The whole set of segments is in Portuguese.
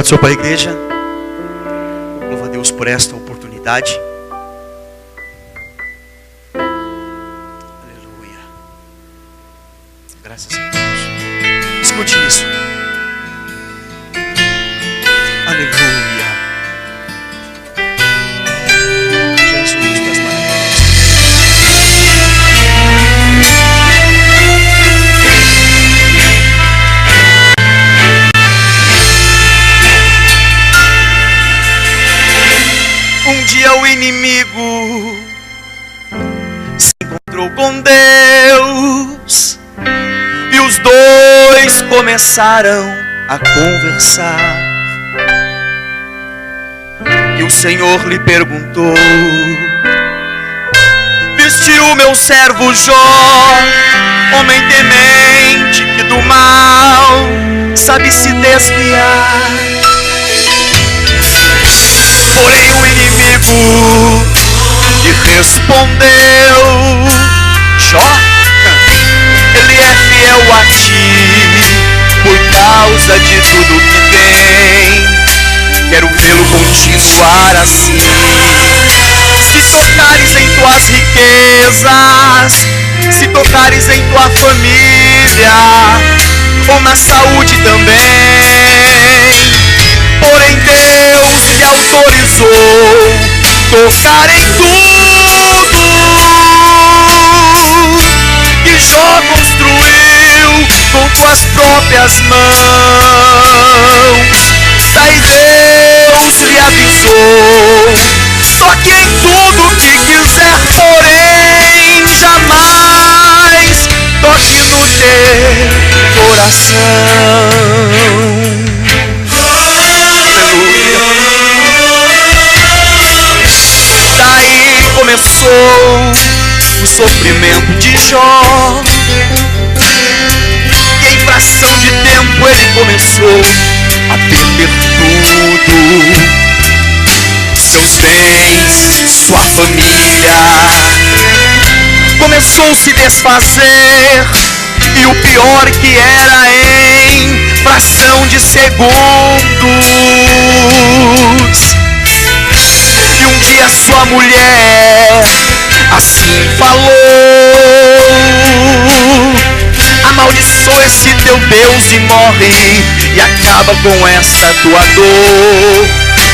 Pode ser para a igreja. Louva a Deus por esta oportunidade. Aleluia. Graças a Deus. Escute isso. Aleluia. Jesus das maravilhas. Um dia o inimigo se encontrou com Deus e os dois começaram a conversar. E o Senhor lhe perguntou: viste o meu servo Jó, homem temente que do mal sabe se desviar? Porém o inimigo lhe respondeu: Jó, ele é fiel a ti por causa de tudo que tem. Quero vê-lo continuar assim. Se tocares em tuas riquezas, se tocares em tua família, ou na saúde também. Porém Deus lhe autorizou tocar em tudo que Jó construiu com tuas próprias mãos. Daí Deus lhe avisou: só que em tudo que quiser, porém jamais toque no teu coração. Daí começou o sofrimento de Jó, e em fração de tempo ele começou a perder tudo: seus bens, sua família. Começou a se desfazer, e o pior que era, em fração de segundos. E um dia sua mulher assim falou: amaldiçoa esse teu Deus e morre, e acaba com essa tua dor.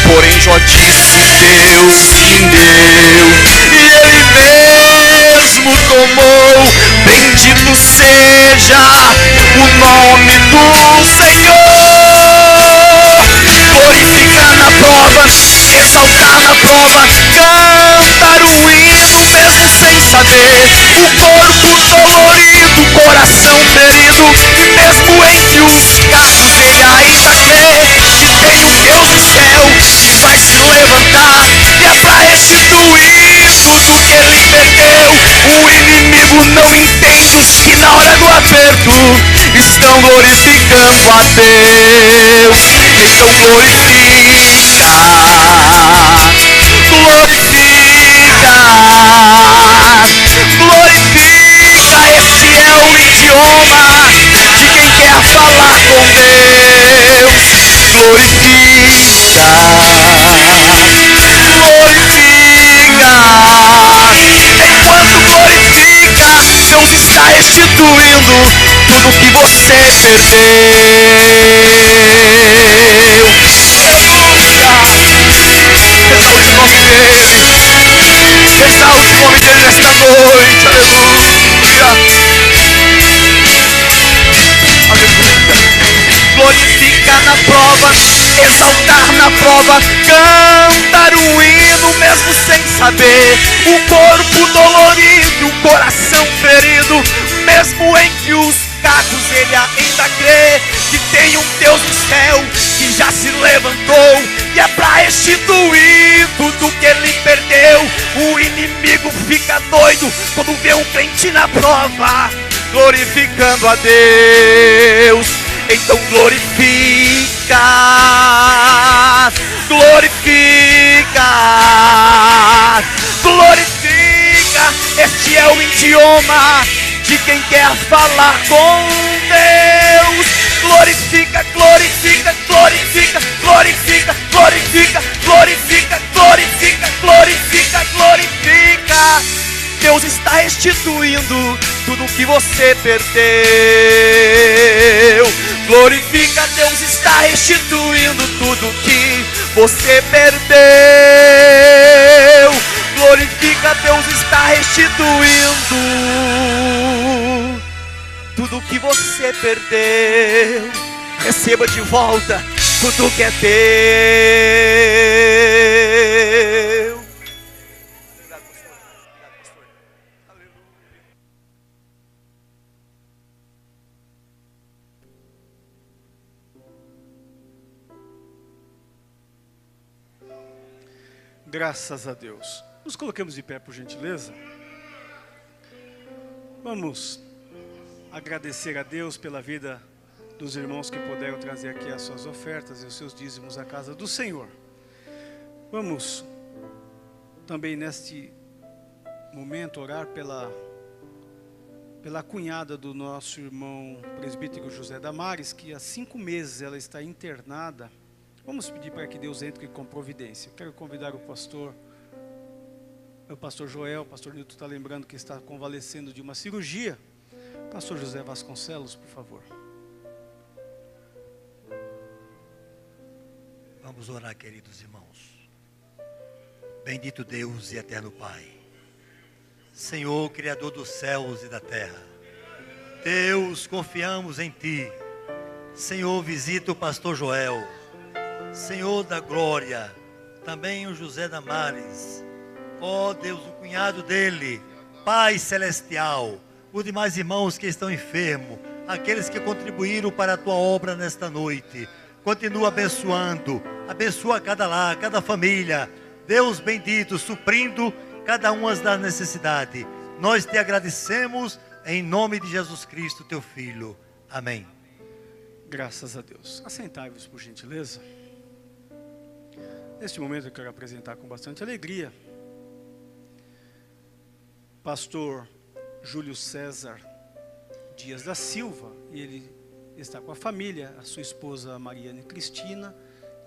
Porém Jó disse: Deus sim deu, e ele mesmo tomou. Bendito seja o nome do Senhor. Glorificar na prova, exaltar na prova, cantar um hino mesmo sem saber. O corpo dolorido, o coração ferido, e mesmo entre os cacos ele ainda crê que tem um Deus do céu que vai se levantar, e é pra restituir tudo que ele perdeu. O inimigo não entende os que na hora do aperto estão glorificando a Deus. Então glorifica, glorifica, glorifica. Este é o idioma de quem quer falar com Deus. Glorifica, glorifica. Enquanto glorifica, Deus está restituindo tudo que você perdeu. Exalte o nome dele. Exalte o nome dele nesta noite. Aleluia. Aleluia. Glorificar na prova, exaltar na prova, cantar um hino mesmo sem saber. O corpo dolorido, o coração ferido, mesmo entre os cacos ele ainda crê que tem um Deus do céu que já se levantou, e é pra restituir tudo que ele perdeu. O inimigo fica doido quando vê um crente na prova glorificando a Deus. Então glorifica, glorifica, glorifica. Este é o idioma de quem quer falar com Deus. Glorifica, glorifica, glorifica, glorifica. restituindo tudo que você perdeu. Glorifica, Deus está restituindo tudo que você perdeu. Glorifica, Deus está restituindo tudo que você perdeu. Receba de volta tudo que é teu. Obrigado, pastor. Obrigado, pastor. Aleluia. Graças a Deus. Nos coloquemos de pé, por gentileza. Vamos agradecer a Deus pela vida dos irmãos que puderam trazer aqui as suas ofertas e os seus dízimos à casa do Senhor. Vamos também neste momento orar pela cunhada do nosso irmão presbítero José Damares, que há 5 meses ela está internada. Vamos pedir para que Deus entre com providência. Quero convidar o pastor Joel. O pastor Nilton está lembrando que está convalescendo de uma cirurgia. Pastor José Vasconcelos, por favor. Vamos orar, queridos irmãos. Bendito Deus e eterno Pai, Senhor, Criador dos céus e da terra, Deus, confiamos em Ti. Senhor, visita o pastor Joel, Senhor da glória, também o José Damares, ó Deus, o cunhado dele, Pai celestial, os demais irmãos que estão enfermos, aqueles que contribuíram para a Tua obra nesta noite. Continua abençoando, abençoa cada lar, cada família. Deus bendito, suprindo cada uma das necessidades. Nós te agradecemos em nome de Jesus Cristo, Teu Filho. Amém. Graças a Deus. Assentai-vos, por gentileza. Neste momento eu quero apresentar com bastante alegria pastor Júlio César Dias da Silva. E ele está com a família, a sua esposa Mariane Cristina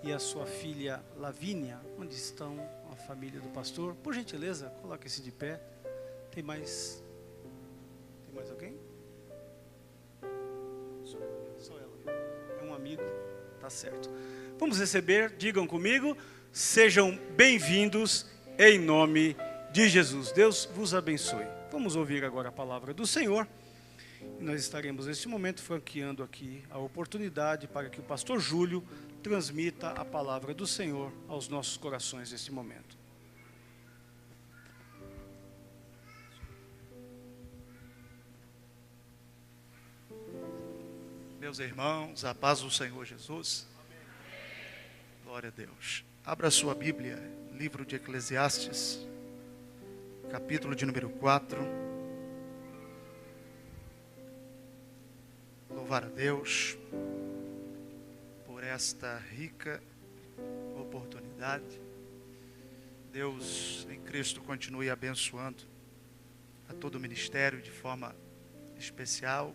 e a sua filha Lavínia. Onde estão a família do pastor? Por gentileza, coloque-se de pé. Tem mais alguém? Só ela. É um amigo, tá certo. Vamos receber, digam comigo, sejam bem-vindos em nome de Jesus. Deus vos abençoe. Vamos ouvir agora a palavra do Senhor. E nós estaremos neste momento franqueando aqui a oportunidade para que o pastor Júlio transmita a palavra do Senhor aos nossos corações neste momento. Meus irmãos, a paz do Senhor Jesus. Glória a Deus. Abra sua Bíblia, livro de Eclesiastes, capítulo de número 4. Louvar a Deus por esta rica oportunidade. Deus em Cristo continue abençoando a todo o ministério de forma especial.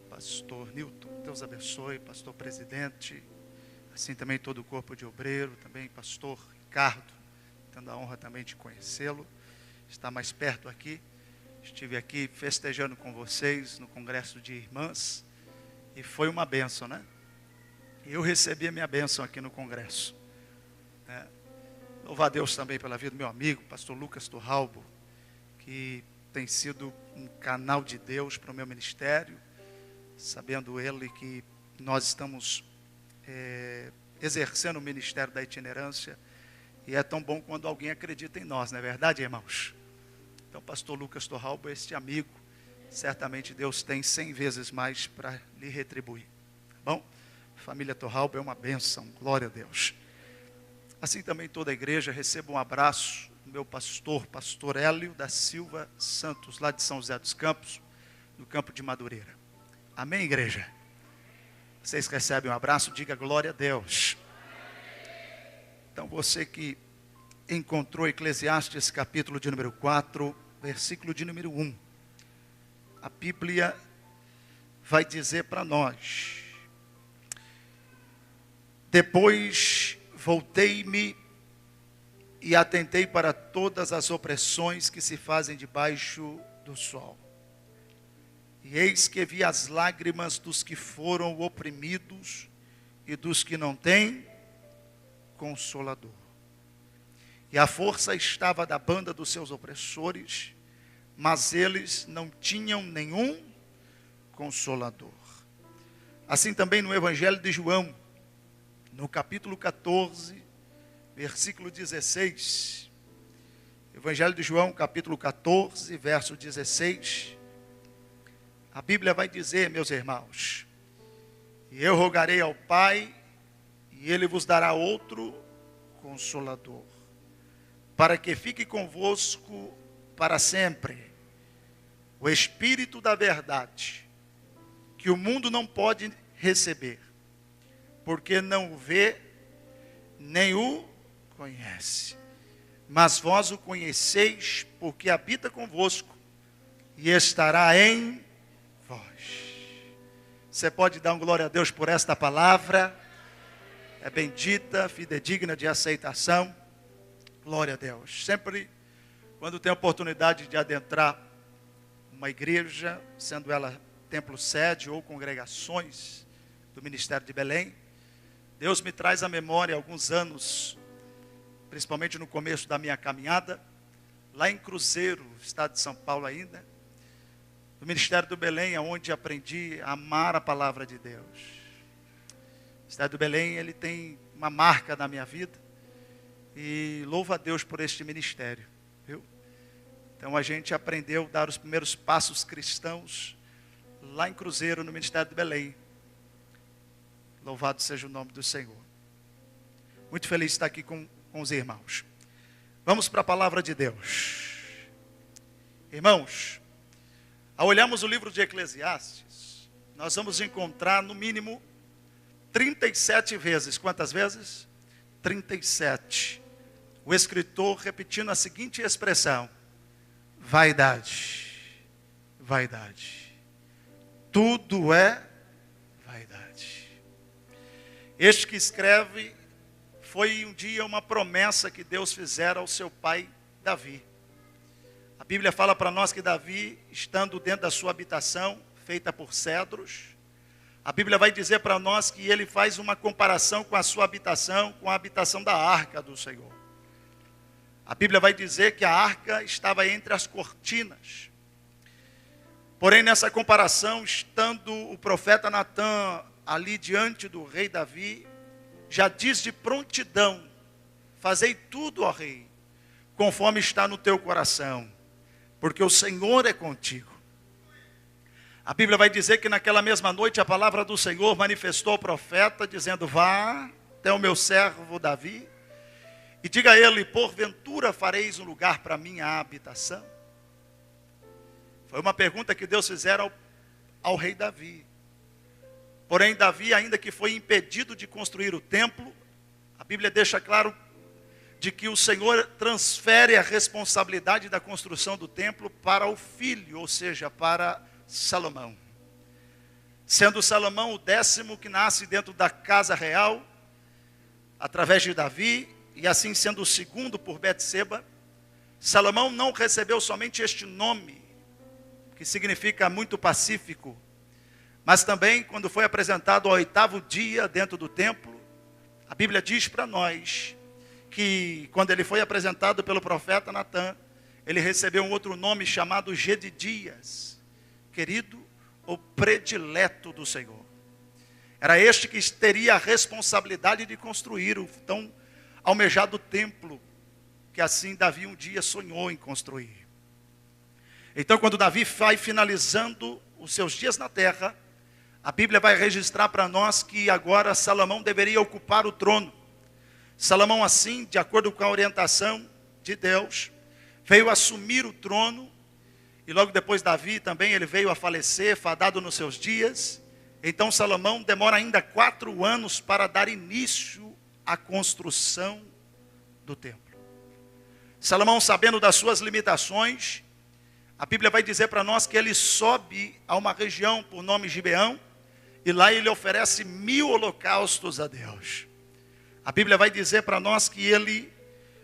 Pastor Nilton, Deus abençoe, pastor presidente, assim também todo o corpo de obreiro, também pastor Ricardo, tendo a honra também de conhecê-lo, está mais perto aqui. Estive aqui festejando com vocês no congresso de irmãs e foi uma bênção, né? Eu recebi a minha bênção aqui no congresso. Louvar a Deus também pela vida do meu amigo, pastor Lucas Torralbo, que tem sido um canal de Deus para o meu ministério, sabendo ele que nós estamos exercendo o ministério da itinerância e é tão bom quando alguém acredita em nós, não é verdade, irmãos? Então, pastor Lucas Torralbo, este amigo, certamente Deus tem 100 vezes mais para lhe retribuir. Tá bom? Família Torralbo é uma bênção, glória a Deus. Assim também toda a igreja, receba um abraço do meu pastor Hélio da Silva Santos, lá de São José dos Campos, no campo de Madureira. Amém, igreja? Vocês recebem um abraço, diga glória a Deus. Então, você que encontrou Eclesiastes capítulo de número 4, versículo de número 1. A Bíblia vai dizer para nós: depois voltei-me e atentei para todas as opressões que se fazem debaixo do sol. E eis que vi as lágrimas dos que foram oprimidos e dos que não têm consolador. E a força estava da banda dos seus opressores, mas eles não tinham nenhum consolador. Assim também no Evangelho de João, no capítulo 14, versículo 16. Evangelho de João, capítulo 14, verso 16. A Bíblia vai dizer, meus irmãos: e eu rogarei ao Pai, e Ele vos dará outro Consolador, para que fique convosco para sempre, o Espírito da verdade, que o mundo não pode receber, porque não o vê, nem o conhece. Mas vós o conheceis, porque habita convosco, e estará em vós. Você pode dar um glória a Deus por esta palavra? É bendita, fidedigna de aceitação. Glória a Deus. Sempre, quando tem a oportunidade de adentrar uma igreja, sendo ela templo sede ou congregações do Ministério de Belém, Deus me traz à memória alguns anos, principalmente no começo da minha caminhada, lá em Cruzeiro, estado de São Paulo ainda, no Ministério do Belém, onde aprendi a amar a palavra de Deus. O Ministério do Belém, ele tem uma marca na minha vida, e louvo a Deus por este ministério, viu? Então a gente aprendeu a dar os primeiros passos cristãos lá em Cruzeiro, no Ministério do Belém. Louvado seja o nome do Senhor. Muito feliz de estar aqui com os irmãos. Vamos para a palavra de Deus. Irmãos, ao olharmos o livro de Eclesiastes, nós vamos encontrar no mínimo 37 vezes. Quantas vezes? 37. O escritor repetindo a seguinte expressão: vaidade, vaidade. Tudo é vaidade. Este que escreve foi um dia uma promessa que Deus fizera ao seu pai Davi. A Bíblia fala para nós que Davi, estando dentro da sua habitação, feita por cedros, a Bíblia vai dizer para nós que ele faz uma comparação com a sua habitação, com a habitação da arca do Senhor. A Bíblia vai dizer que a arca estava entre as cortinas. Porém, nessa comparação, estando o profeta Natã ali diante do rei Davi, já diz de prontidão: fazei tudo, ó rei, conforme está no teu coração, porque o Senhor é contigo. A Bíblia vai dizer que naquela mesma noite a palavra do Senhor manifestou ao profeta, dizendo: vá até o meu servo Davi, e diga a ele: porventura fareis um lugar para minha habitação? Foi uma pergunta que Deus fizera ao rei Davi. Porém, Davi, ainda que foi impedido de construir o templo, a Bíblia deixa claro de que o Senhor transfere a responsabilidade da construção do templo para o filho, ou seja, para Salomão. Sendo Salomão o 10º que nasce dentro da casa real, através de Davi, e assim sendo o 2º por Betseba, Salomão não recebeu somente este nome, que significa muito pacífico, mas também quando foi apresentado ao 8º dia dentro do templo, a Bíblia diz para nós que quando ele foi apresentado pelo profeta Natã, ele recebeu um outro nome chamado Gedidias, querido ou predileto do Senhor. Era este que teria a responsabilidade de construir o tão almejado templo, que assim Davi um dia sonhou em construir. Então, quando Davi vai finalizando os seus dias na terra, a Bíblia vai registrar para nós que agora Salomão deveria ocupar o trono. Salomão, assim, de acordo com a orientação de Deus, veio assumir o trono, e logo depois Davi também, ele veio a falecer, fadado nos seus dias. Então Salomão demora ainda 4 anos para dar início à construção do templo. Salomão, sabendo das suas limitações, a Bíblia vai dizer para nós que ele sobe a uma região por nome Gibeão, e lá ele oferece 1000 holocaustos a Deus. A Bíblia vai dizer para nós que ele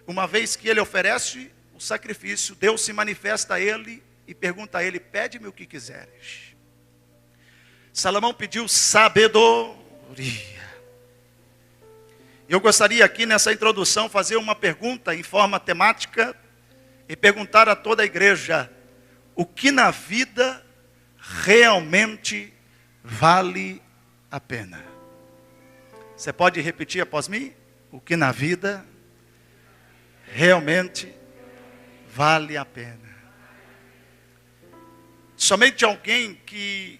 uma vez que ele oferece o sacrifício, Deus se manifesta a ele e pergunta a ele: pede-me o que quiseres. Salomão pediu sabedoria. Eu gostaria aqui nessa introdução fazer uma pergunta em forma temática e perguntar a toda a igreja: o que na vida realmente vale a pena? Você pode repetir após mim? O que na vida realmente vale a pena? Somente alguém que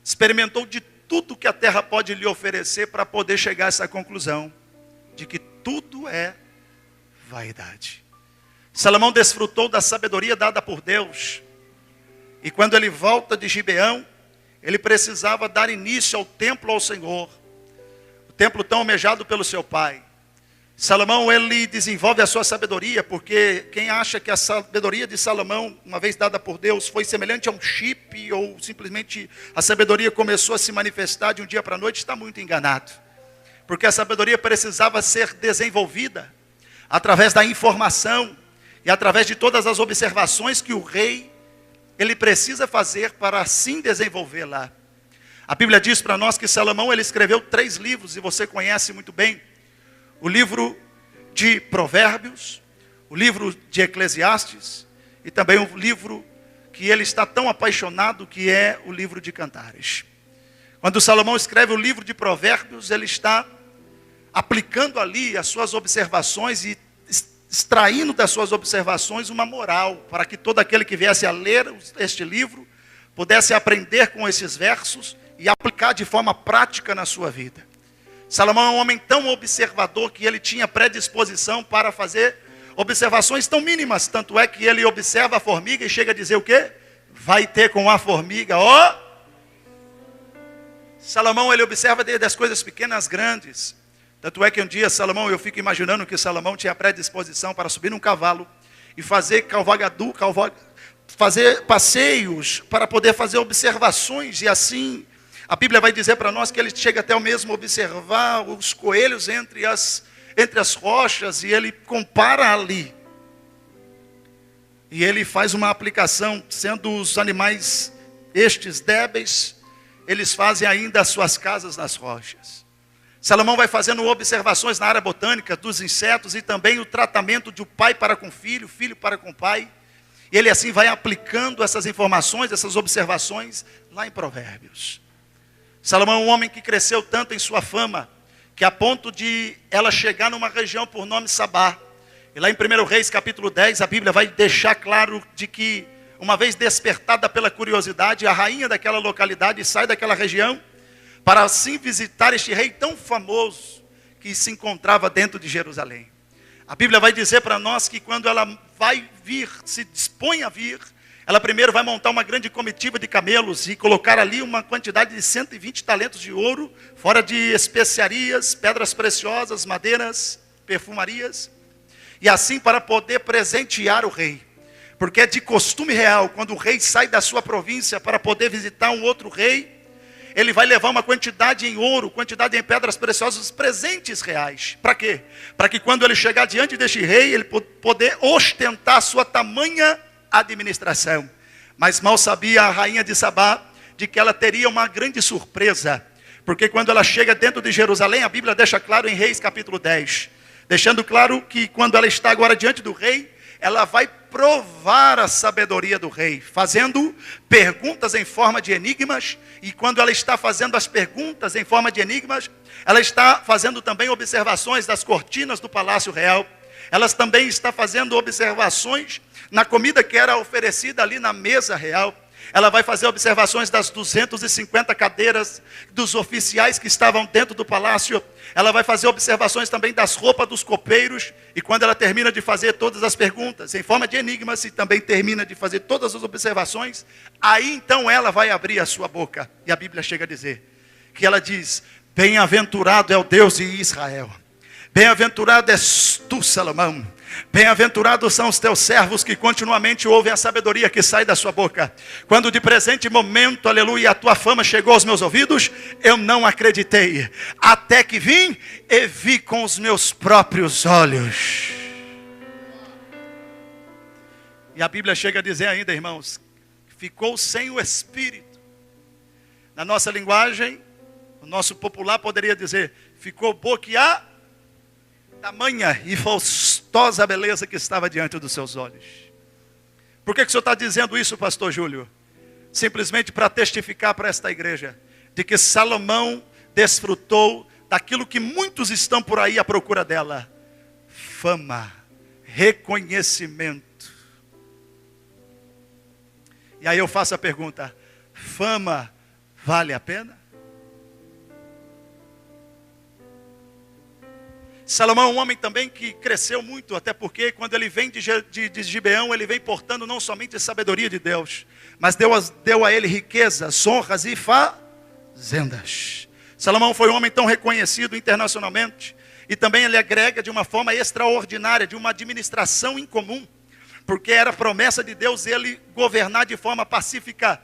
experimentou de tudo que a terra pode lhe oferecer para poder chegar a essa conclusão de que tudo é vaidade. Salomão desfrutou da sabedoria dada por Deus. E quando ele volta de Gibeão, ele precisava dar início ao templo ao Senhor. O templo tão almejado pelo seu pai. Salomão, ele desenvolve a sua sabedoria, porque quem acha que a sabedoria de Salomão, uma vez dada por Deus, foi semelhante a um chip, ou simplesmente a sabedoria começou a se manifestar de um dia para a noite, está muito enganado. Porque a sabedoria precisava ser desenvolvida através da informação e através de todas as observações que o rei, ele precisa fazer para assim desenvolvê-la. A Bíblia diz para nós que Salomão, ele escreveu 3 livros, e você conhece muito bem. O livro de Provérbios, o livro de Eclesiastes, e também o livro que ele está tão apaixonado, que é o livro de Cantares. Quando Salomão escreve o livro de Provérbios, ele está aplicando ali as suas observações e extraindo das suas observações uma moral, para que todo aquele que viesse a ler este livro pudesse aprender com esses versos e aplicar de forma prática na sua vida. Salomão é um homem tão observador que ele tinha predisposição para fazer observações tão mínimas, tanto é que ele observa a formiga e chega a dizer o quê? Vai ter com a formiga, ó. Salomão, ele observa desde as coisas pequenas às grandes. Tanto é que um dia Salomão, eu fico imaginando que Salomão tinha predisposição para subir num cavalo e fazer fazer passeios para poder fazer observações, e assim a Bíblia vai dizer para nós que ele chega até o mesmo observar os coelhos entre as rochas, e ele compara ali. E ele faz uma aplicação, sendo os animais estes débeis, eles fazem ainda as suas casas nas rochas. Salomão vai fazendo observações na área botânica dos insetos e também o tratamento de um pai para com filho, filho para com pai. E ele assim vai aplicando essas informações, essas observações lá em Provérbios. Salomão é um homem que cresceu tanto em sua fama, que a ponto de ela chegar numa região por nome Sabá. E lá em 1 Reis capítulo 10, a Bíblia vai deixar claro de que, uma vez despertada pela curiosidade, a rainha daquela localidade sai daquela região para assim visitar este rei tão famoso que se encontrava dentro de Jerusalém. A Bíblia vai dizer para nós que quando ela vai vir, se dispõe a vir, ela primeiro vai montar uma grande comitiva de camelos e colocar ali uma quantidade de 120 talentos de ouro, fora de especiarias, pedras preciosas, madeiras, perfumarias, e assim para poder presentear o rei. Porque é de costume real, quando o rei sai da sua província para poder visitar um outro rei, ele vai levar uma quantidade em ouro, quantidade em pedras preciosas, presentes reais. Para quê? Para que quando ele chegar diante deste rei, ele poder ostentar sua tamanha administração. Mas mal sabia a rainha de Sabá de que ela teria uma grande surpresa. Porque quando ela chega dentro de Jerusalém, a Bíblia deixa claro em Reis capítulo 10. Deixando claro que quando ela está agora diante do rei, ela vai provar a sabedoria do rei, fazendo perguntas em forma de enigmas. E quando ela está fazendo as perguntas em forma de enigmas, ela está fazendo também observações das cortinas do palácio real. Ela também está fazendo observações na comida que era oferecida ali na mesa real. Ela vai fazer observações das 250 cadeiras dos oficiais que estavam dentro do palácio. Ela vai fazer observações também das roupas dos copeiros. E quando ela termina de fazer todas as perguntas, em forma de enigmas, e também termina de fazer todas as observações, aí então ela vai abrir a sua boca. E a Bíblia chega a dizer, que ela diz: bem-aventurado é o Deus de Israel. Bem-aventurado és tu, Salomão. Bem-aventurados são os teus servos que continuamente ouvem a sabedoria que sai da sua boca. Quando de presente momento, aleluia, a tua fama chegou aos meus ouvidos, eu não acreditei. Até que vim e vi com os meus próprios olhos. E a Bíblia chega a dizer ainda, irmãos, ficou sem o espírito. Na nossa linguagem, o nosso popular poderia dizer, ficou boquiá, tamanha e faustosa a beleza que estava diante dos seus olhos. Por que o senhor está dizendo isso, pastor Júlio? Simplesmente para testificar para esta igreja, de que Salomão desfrutou daquilo que muitos estão por aí à procura dela. Fama, reconhecimento. E aí eu faço a pergunta, fama vale a pena? Salomão é um homem também que cresceu muito, até porque quando ele vem de Gibeão, ele vem portando não somente a sabedoria de Deus, mas deu a ele riquezas, honras e fazendas. Salomão foi um homem tão reconhecido internacionalmente, e também ele agrega de uma forma extraordinária, de uma administração incomum, porque era promessa de Deus ele governar de forma pacífica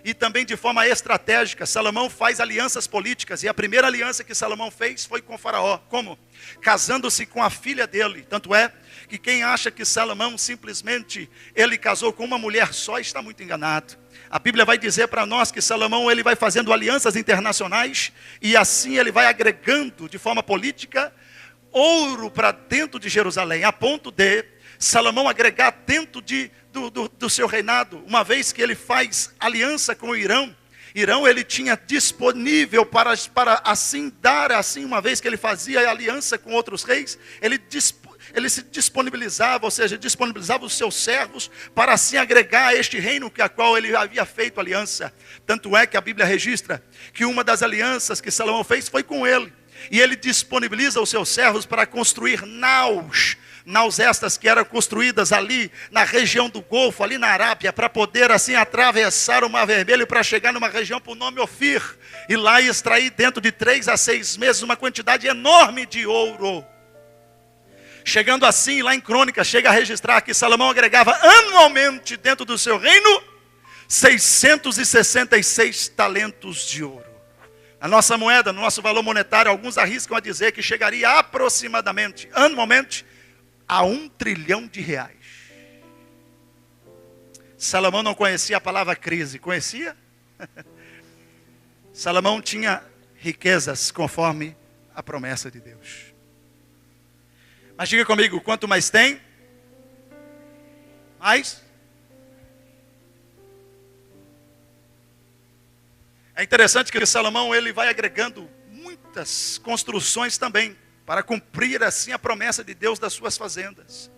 e também de forma estratégica. Salomão faz alianças políticas, e a primeira aliança que Salomão fez foi com Faraó. Como? Casando-se com a filha dele. Tanto é que quem acha que Salomão simplesmente ele casou com uma mulher só está muito enganado. A Bíblia vai dizer para nós que Salomão ele vai fazendo alianças internacionais, e assim ele vai agregando de forma política ouro para dentro de Jerusalém, a ponto de Salomão agregar dentro do seu reinado, uma vez que ele faz aliança com o Irão. Irão ele tinha disponível para assim dar, assim uma vez que ele fazia aliança com outros reis, ele se disponibilizava, ou seja, disponibilizava os seus servos para assim agregar a este reino que a qual ele havia feito aliança. Tanto é que a Bíblia registra que uma das alianças que Salomão fez foi com ele, e ele disponibiliza os seus servos para construir naus estas que eram construídas ali na região do Golfo, ali na Arábia, para poder assim atravessar o Mar Vermelho para chegar numa região por nome Ofir, e lá extrair dentro de 3 a 6 meses uma quantidade enorme de ouro. Chegando assim, lá em Crônicas, chega a registrar que Salomão agregava anualmente dentro do seu reino 666 talentos de ouro. A nossa moeda, no nosso valor monetário, alguns arriscam a dizer que chegaria aproximadamente, anualmente, a R$1 trilhão. Salomão não conhecia a palavra crise, conhecia? Salomão tinha riquezas conforme a promessa de Deus. Mas diga comigo, quanto mais tem, mais? É interessante que Salomão ele vai agregando muitas construções também, para cumprir assim a promessa de Deus das suas fazendas.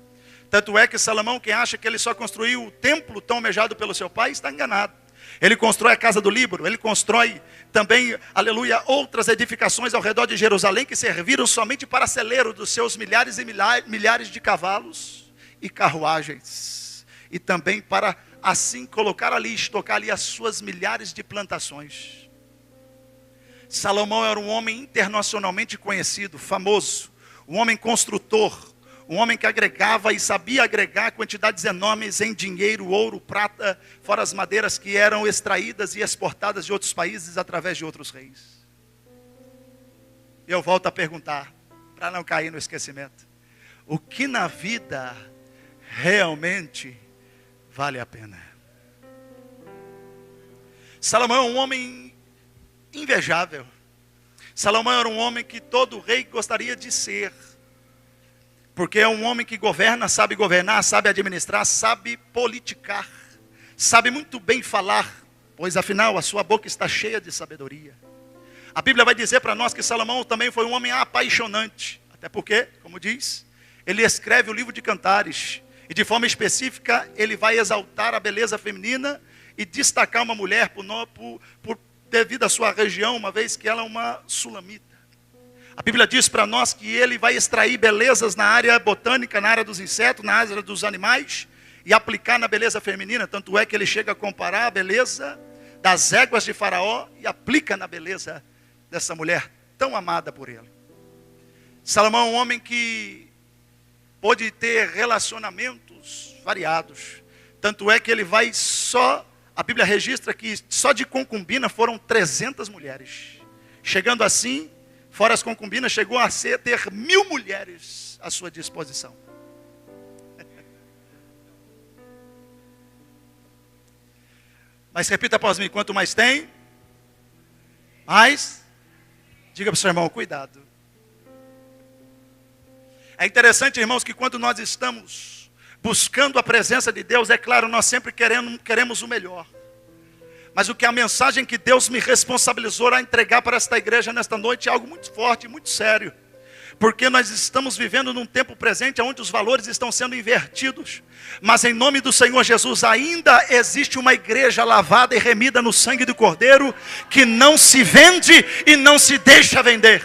Tanto é que Salomão, quem acha que ele só construiu o templo tão almejado pelo seu pai, está enganado. Ele constrói a casa do Líbano, ele constrói também, aleluia, outras edificações ao redor de Jerusalém, que serviram somente para celeiro dos seus milhares e milhares de cavalos e carruagens. E também para assim colocar ali, estocar ali as suas milhares de plantações. Salomão era um homem internacionalmente conhecido, famoso, um homem construtor, um homem que agregava e sabia agregar quantidades enormes em dinheiro, ouro, prata, fora as madeiras que eram extraídas e exportadas de outros países através de outros reis. Eu volto a perguntar, para não cair no esquecimento, o que na vida realmente vale a pena? Salomão é um homem invejável. Salomão era um homem que todo rei gostaria de ser, porque é um homem que governa, sabe governar, sabe administrar, sabe politicar, sabe muito bem falar, pois afinal a sua boca está cheia de sabedoria. A Bíblia vai dizer para nós que Salomão também foi um homem apaixonante, até porque, como diz, ele escreve o livro de Cantares, e de forma específica ele vai exaltar a beleza feminina e destacar uma mulher devido à sua região, uma vez que ela é uma sulamita. A Bíblia diz para nós que ele vai extrair belezas na área botânica, na área dos insetos, na área dos animais, e aplicar na beleza feminina. Tanto é que ele chega a comparar a beleza das éguas de Faraó e aplica na beleza dessa mulher tão amada por ele. Salomão é um homem que pôde ter relacionamentos variados. Tanto é que ele vai a Bíblia registra que só de concubina foram 300 mulheres. Chegando assim, fora as concubinas, chegou a ter 1000 mulheres à sua disposição. Mas repita após mim, quanto mais tem, mais. Diga para o seu irmão, cuidado. É interessante, irmãos, que quando nós estamos buscando a presença de Deus, é claro, nós sempre queremos o melhor. Mas o que a mensagem que Deus me responsabilizou a entregar para esta igreja nesta noite é algo muito forte, muito sério. Porque nós estamos vivendo num tempo presente onde os valores estão sendo invertidos. Mas em nome do Senhor Jesus ainda existe uma igreja lavada e remida no sangue do Cordeiro, que não se vende e não se deixa vender.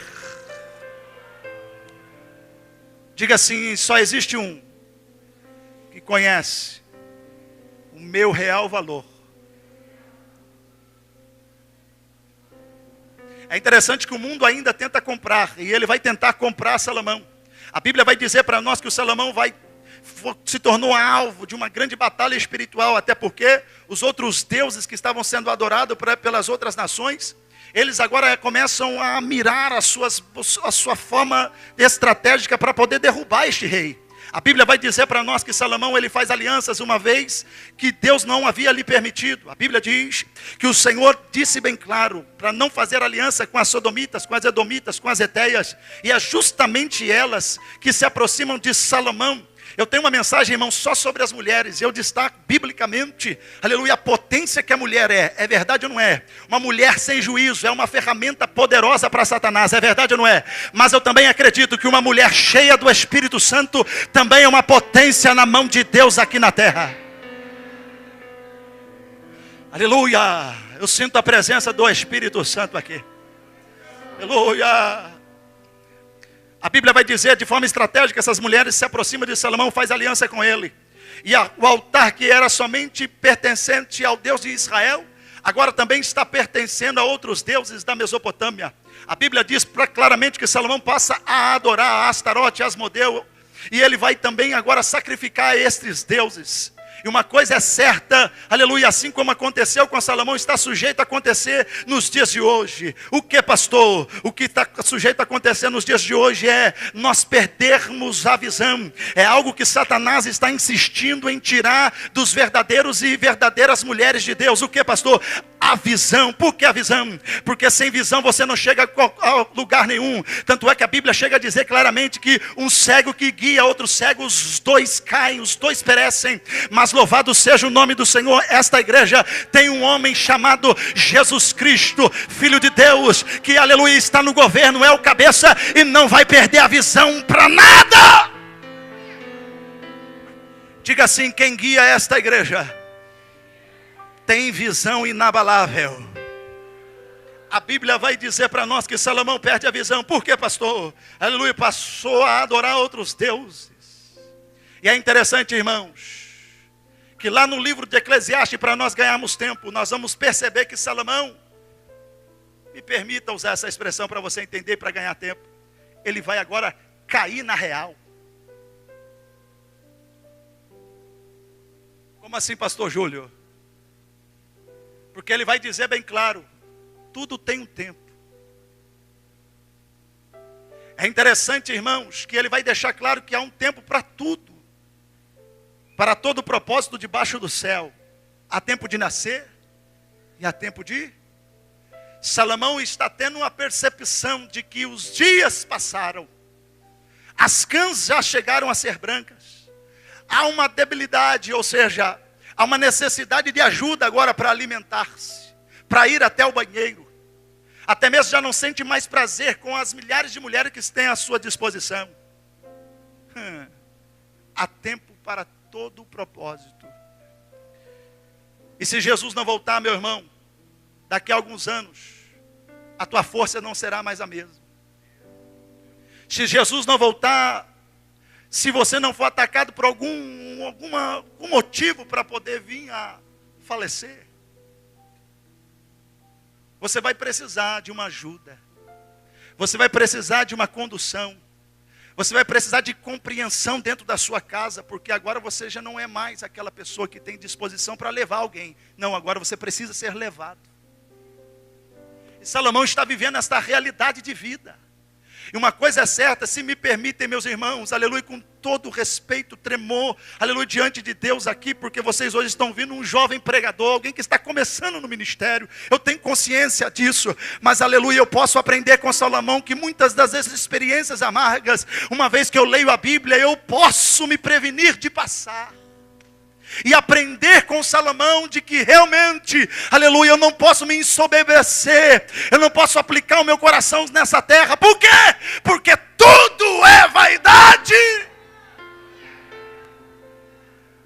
Diga assim, só existe um que conhece o meu real valor. É interessante que o mundo ainda tenta comprar, e ele vai tentar comprar Salomão. A Bíblia vai dizer para nós que o Salomão se tornou alvo de uma grande batalha espiritual, até porque os outros deuses que estavam sendo adorados pelas outras nações, eles agora começam a mirar a sua forma estratégica para poder derrubar este rei. A Bíblia vai dizer para nós que Salomão ele faz alianças uma vez que Deus não havia lhe permitido. A Bíblia diz que o Senhor disse bem claro para não fazer aliança com as sodomitas, com as edomitas, com as etéias. E é justamente elas que se aproximam de Salomão. Eu tenho uma mensagem, irmão, só sobre as mulheres. Eu destaco biblicamente, aleluia, a potência que a mulher é. É verdade ou não é? Uma mulher sem juízo é uma ferramenta poderosa para Satanás. É verdade ou não é? Mas eu também acredito que uma mulher cheia do Espírito Santo também é uma potência na mão de Deus aqui na terra. Aleluia. Eu sinto a presença do Espírito Santo aqui. Aleluia. A Bíblia vai dizer de forma estratégica, essas mulheres se aproximam de Salomão, faz aliança com ele. E o altar que era somente pertencente ao Deus de Israel, agora também está pertencendo a outros deuses da Mesopotâmia. A Bíblia diz claramente que Salomão passa a adorar a Astarote, Asmodeu, e ele vai também agora sacrificar a estes deuses. E uma coisa é certa, aleluia, assim como aconteceu com Salomão, está sujeito a acontecer nos dias de hoje. O que, pastor? O que está sujeito a acontecer nos dias de hoje é nós perdermos a visão. É algo que Satanás está insistindo em tirar dos verdadeiros e verdadeiras mulheres de Deus. O que, pastor? A visão. Por que a visão? Porque sem visão você não chega a lugar nenhum. Tanto é que a Bíblia chega a dizer claramente que um cego que guia outro cego, os dois caem, os dois perecem. Mas louvado seja o nome do Senhor, esta igreja tem um homem chamado Jesus Cristo, Filho de Deus, que aleluia está no governo, é o cabeça e não vai perder a visão para nada. Diga assim, quem guia esta igreja tem visão inabalável. A Bíblia vai dizer para nós que Salomão perde a visão. Por quê, pastor? Aleluia, passou a adorar outros deuses. E é interessante, irmãos, que lá no livro de Eclesiastes, para nós ganharmos tempo, nós vamos perceber que Salomão, me permita usar essa expressão para você entender, para ganhar tempo, ele vai agora cair na real. Como assim, pastor Júlio? Porque ele vai dizer bem claro, tudo tem um tempo. É interessante, irmãos, que ele vai deixar claro que há um tempo para tudo. Para todo propósito debaixo do céu. Há tempo de nascer e há tempo de... Salomão está tendo uma percepção de que os dias passaram. As cãs já chegaram a ser brancas. Há uma debilidade, ou seja, há uma necessidade de ajuda agora para alimentar-se, para ir até o banheiro. Até mesmo já não sente mais prazer com as milhares de mulheres que têm à sua disposição. Há tempo para todo o propósito. E se Jesus não voltar, meu irmão, daqui a alguns anos, a tua força não será mais a mesma. Se Jesus não voltar, se você não for atacado por algum motivo para poder vir a falecer, você vai precisar de uma ajuda. Você vai precisar de uma condução. Você vai precisar de compreensão dentro da sua casa, porque agora você já não é mais aquela pessoa que tem disposição para levar alguém. Não, agora você precisa ser levado. E Salomão está vivendo esta realidade de vida. E uma coisa é certa, se me permitem, meus irmãos, aleluia, com todo respeito, tremor, aleluia, diante de Deus aqui, porque vocês hoje estão vindo um jovem pregador, alguém que está começando no ministério, eu tenho consciência disso, mas aleluia, eu posso aprender com Salomão que muitas das vezes experiências amargas, uma vez que eu leio a Bíblia, eu posso me prevenir de passar. E aprender com Salomão de que realmente, aleluia, eu não posso me ensoberbecer, eu não posso aplicar o meu coração nessa terra. Por quê? Porque tudo é vaidade.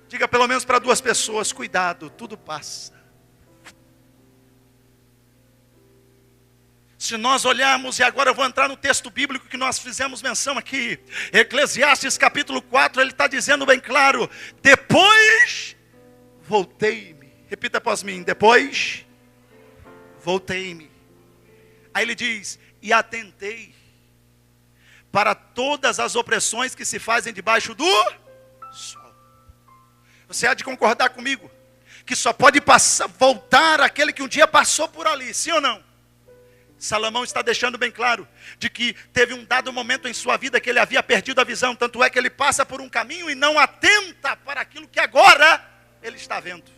Diga pelo menos para 2 pessoas, cuidado, tudo passa. Se nós olharmos, e agora eu vou entrar no texto bíblico que nós fizemos menção aqui, Eclesiastes capítulo 4, ele está dizendo bem claro, depois voltei-me, repita após mim, depois voltei-me, aí ele diz, e atentei para todas as opressões que se fazem debaixo do sol. Você há de concordar comigo, que só pode voltar aquele que um dia passou por ali, sim ou não? Salomão está deixando bem claro de que teve um dado momento em sua vida que ele havia perdido a visão, tanto é que ele passa por um caminho e não atenta para aquilo que agora ele está vendo.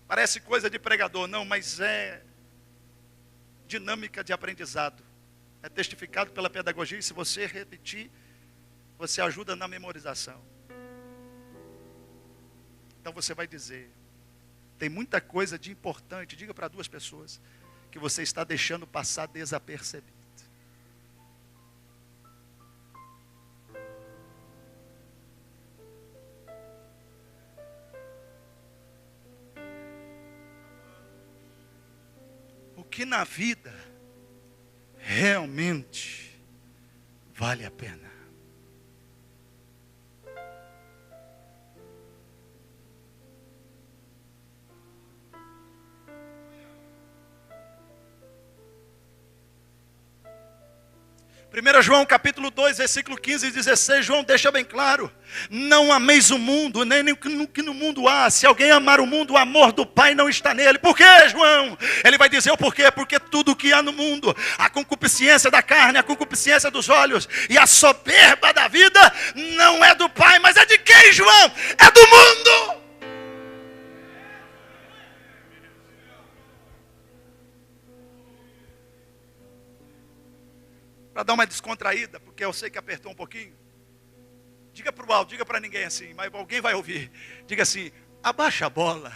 Parece coisa de pregador, não, mas é dinâmica de aprendizado. É testificado pela pedagogia e se você repetir, você ajuda na memorização. Então você vai dizer, tem muita coisa de importante, diga para 2 pessoas, que você está deixando passar desapercebido. O que na vida realmente vale a pena? 1 João capítulo 2, versículo 15 e 16, João deixa bem claro, não ameis o mundo, nem o que no mundo há, se alguém amar o mundo, o amor do Pai não está nele. Por quê, João? Ele vai dizer o porquê, porque tudo o que há no mundo, a concupiscência da carne, a concupiscência dos olhos e a soberba da vida, não é do Pai, mas é de quem, João? É do mundo. Para dar uma descontraída, porque eu sei que apertou um pouquinho. Diga para o alto, diga para ninguém assim, mas alguém vai ouvir. Diga assim, abaixa a bola.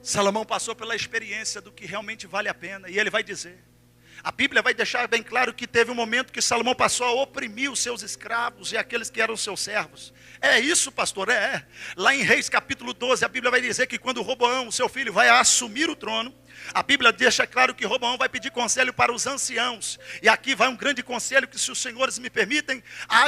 Salomão passou pela experiência do que realmente vale a pena, e ele vai dizer, a Bíblia vai deixar bem claro que teve um momento que Salomão passou a oprimir os seus escravos e aqueles que eram seus servos. É isso, pastor? É. Lá em Reis capítulo 12, a Bíblia vai dizer que quando Roboão, seu filho, vai assumir o trono, a Bíblia deixa claro que Roboão vai pedir conselho para os anciãos. E aqui vai um grande conselho que, se os senhores me permitem,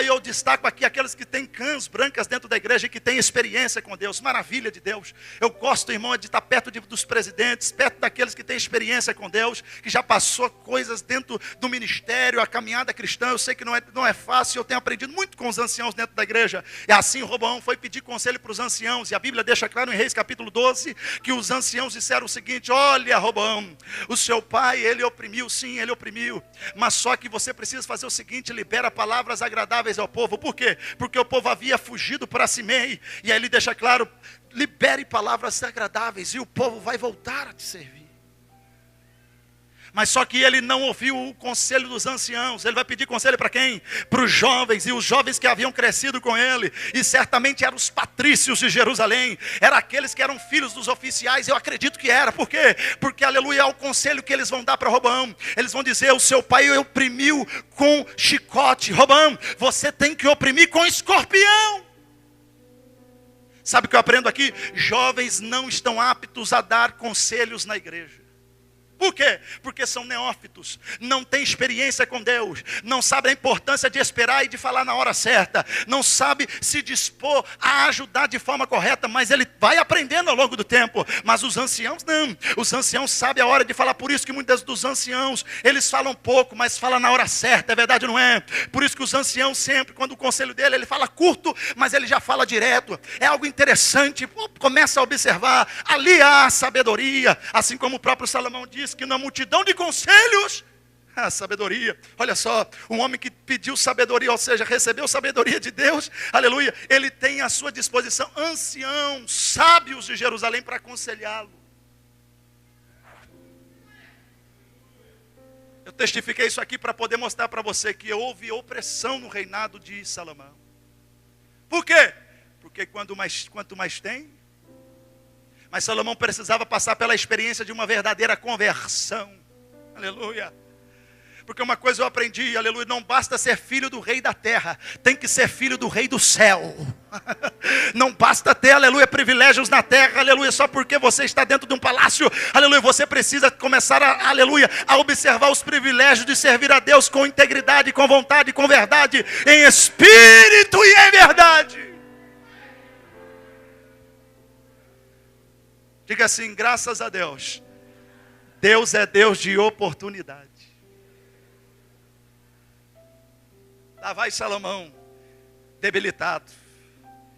eu destaco aqui aqueles que têm cãs brancas dentro da igreja e que têm experiência com Deus. Maravilha de Deus. Eu gosto, irmão, de estar perto dos presidentes, perto daqueles que têm experiência com Deus, que já passou coisas dentro do ministério, a caminhada cristã. Eu sei que não é fácil, eu tenho aprendido muito com os anciãos dentro da igreja. E assim Roboão foi pedir conselho para os anciãos. E a Bíblia deixa claro em Reis capítulo 12, que os anciãos disseram o seguinte: olha, Roboão, o seu pai, ele oprimiu, sim, ele oprimiu, mas só que você precisa fazer o seguinte: libera palavras agradáveis ao povo. Por quê? Porque o povo havia fugido para Simei, e aí ele deixa claro, libere palavras agradáveis, e o povo vai voltar a te servir. Mas só que ele não ouviu o conselho dos anciãos. Ele vai pedir conselho para quem? Para os jovens, e os jovens que haviam crescido com ele, e certamente eram os patrícios de Jerusalém, eram aqueles que eram filhos dos oficiais. Eu acredito que era. Por quê? Porque, aleluia, é o conselho que eles vão dar para Roboão. Eles vão dizer: o seu pai oprimiu com chicote. Roboão, você tem que oprimir com escorpião. Sabe o que eu aprendo aqui? Jovens não estão aptos a dar conselhos na igreja. Por quê? Porque são neófitos, não têm experiência com Deus, não sabem a importância de esperar e de falar na hora certa, não sabe se dispor a ajudar de forma correta, mas ele vai aprendendo ao longo do tempo. Mas os anciãos não, os anciãos sabem a hora de falar. Por isso que muitos dos anciãos, eles falam pouco, mas falam na hora certa, é verdade ou não é? Por isso que os anciãos sempre, quando o conselho dele, ele fala curto, mas ele já fala direto. É algo interessante, começa a observar, ali há sabedoria, assim como o próprio Salomão diz que na multidão de conselhos, a sabedoria. Olha só, um homem que pediu sabedoria, ou seja, recebeu sabedoria de Deus, aleluia, ele tem à sua disposição anciãos, sábios de Jerusalém para aconselhá-lo. Eu testifiquei isso aqui para poder mostrar para você que houve opressão no reinado de Salomão. Por quê? Porque quanto mais tem, mas Salomão precisava passar pela experiência de uma verdadeira conversão. Aleluia. Porque uma coisa eu aprendi, aleluia, não basta ser filho do rei da terra, tem que ser filho do rei do céu. Não basta ter, aleluia, privilégios na terra, aleluia, só porque você está dentro de um palácio, aleluia, você precisa começar aleluia, a observar os privilégios de servir a Deus com integridade, com vontade, com verdade, em espírito e em verdade. Diga assim, graças a Deus, Deus é Deus de oportunidade. Lá vai Salomão, debilitado,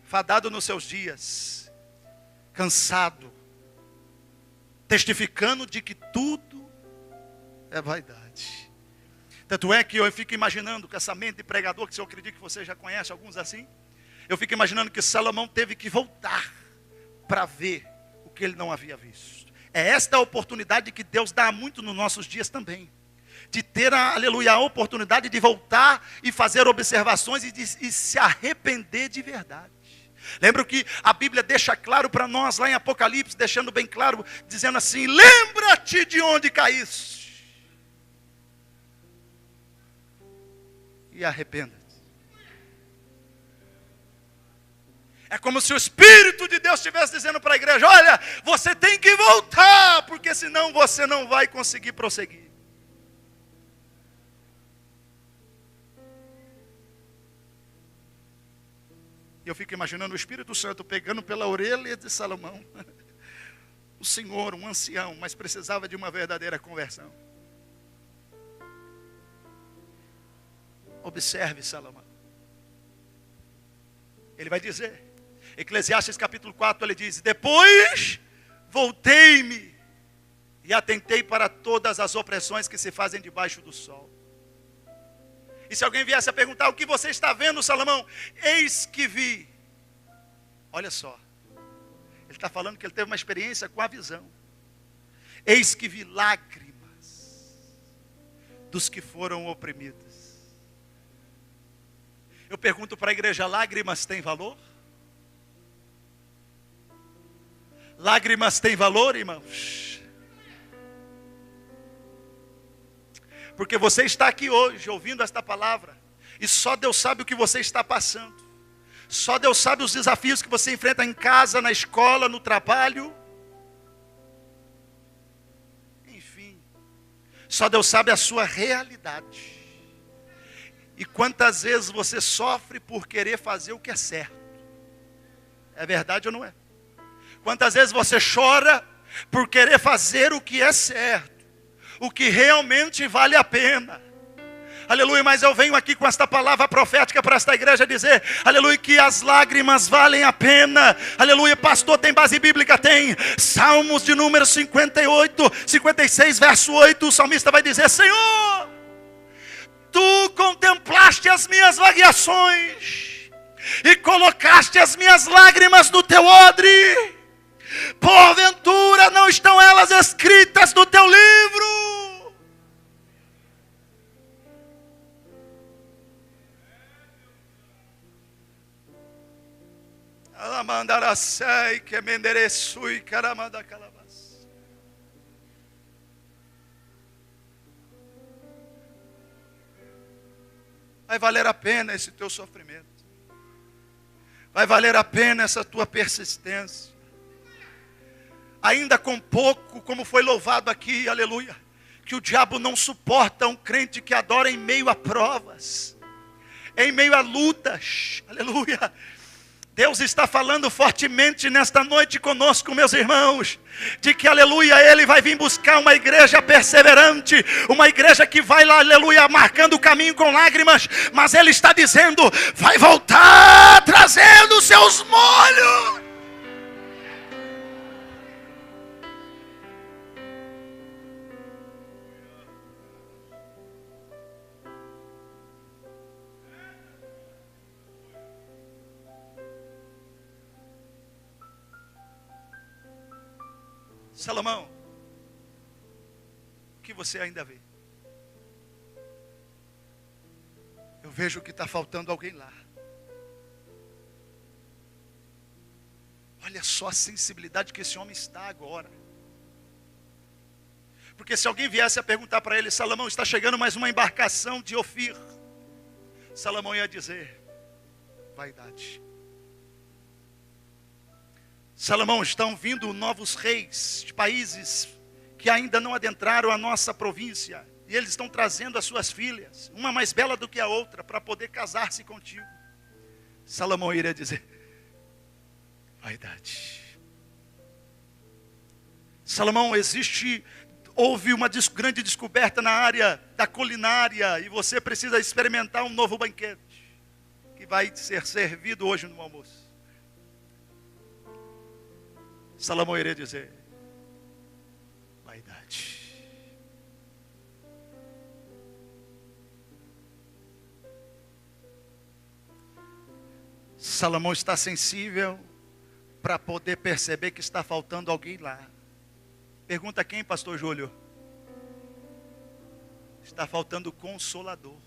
fadado nos seus dias, cansado, testificando de que tudo é vaidade. Tanto é que eu fico imaginando com essa mente de pregador, que eu acredito que você já conhece alguns assim, eu fico imaginando que Salomão teve que voltar para ver o que ele não havia visto. É esta a oportunidade que Deus dá muito nos nossos dias também. De ter, aleluia, a oportunidade de voltar e fazer observações e se arrepender de verdade. Lembra que a Bíblia deixa claro para nós lá em Apocalipse, deixando bem claro, dizendo assim, lembra-te de onde caíste e arrependa-te. É como se o Espírito de Deus estivesse dizendo para a igreja, olha, você tem que voltar, porque senão você não vai conseguir prosseguir. E eu fico imaginando o Espírito Santo pegando pela orelha de Salomão. O Senhor, um ancião, mas precisava de uma verdadeira conversão. Observe Salomão. Ele vai dizer, Eclesiastes capítulo 4, ele diz, depois voltei-me e atentei para todas as opressões que se fazem debaixo do sol. E se alguém viesse a perguntar, o que você está vendo, Salomão? Eis que vi. Olha só. Ele está falando que ele teve uma experiência com a visão. Eis que vi lágrimas dos que foram oprimidos. Eu pergunto para a igreja, lágrimas têm valor? Lágrimas têm valor, irmãos? Porque você está aqui hoje ouvindo esta palavra e só Deus sabe o que você está passando. Só Deus sabe os desafios que você enfrenta em casa, na escola, no trabalho. Enfim, só Deus sabe a sua realidade. E quantas vezes você sofre por querer fazer o que é certo. É verdade ou não é? Quantas vezes você chora por querer fazer o que é certo. O que realmente vale a pena. Aleluia, mas eu venho aqui com esta palavra profética para esta igreja dizer, aleluia, que as lágrimas valem a pena. Aleluia, pastor, tem base bíblica? Tem. Salmos de número 58, 56, verso 8, o salmista vai dizer, Senhor, Tu contemplaste as minhas vagueações e colocaste as minhas lágrimas no Teu odre. Porventura não estão elas escritas no Teu livro? Alamandaracei que mendereçui caramanda calabas. Vai valer a pena esse teu sofrimento. Vai valer a pena essa tua persistência. ainda com pouco, como foi louvado aqui, aleluia, que o diabo não suporta um crente que adora em meio a provas, em meio a lutas, aleluia. Deus está falando fortemente nesta noite conosco, meus irmãos, de que, aleluia, Ele vai vir buscar uma igreja perseverante, uma igreja que vai lá, aleluia, marcando o caminho com lágrimas, mas Ele está dizendo, vai voltar trazendo os seus molhos. Salomão, o que você ainda vê? Eu vejo que está faltando alguém lá. Olha só a sensibilidade que esse homem está agora. Porque se alguém viesse a perguntar para ele, Salomão, está chegando mais uma embarcação de Ofir, Salomão ia dizer, vaidade. Salomão, estão vindo novos reis de países que ainda não adentraram a nossa província. E eles estão trazendo as suas filhas, uma mais bela do que a outra, para poder casar-se contigo. Salomão iria dizer, vaidade. Salomão, houve uma grande descoberta na área da culinária, e você precisa experimentar um novo banquete, que vai ser servido hoje no almoço. Salomão iria dizer, vaidade. Salomão está sensível para poder perceber que está faltando alguém lá. Pergunta quem, pastor Júlio? Está faltando consolador.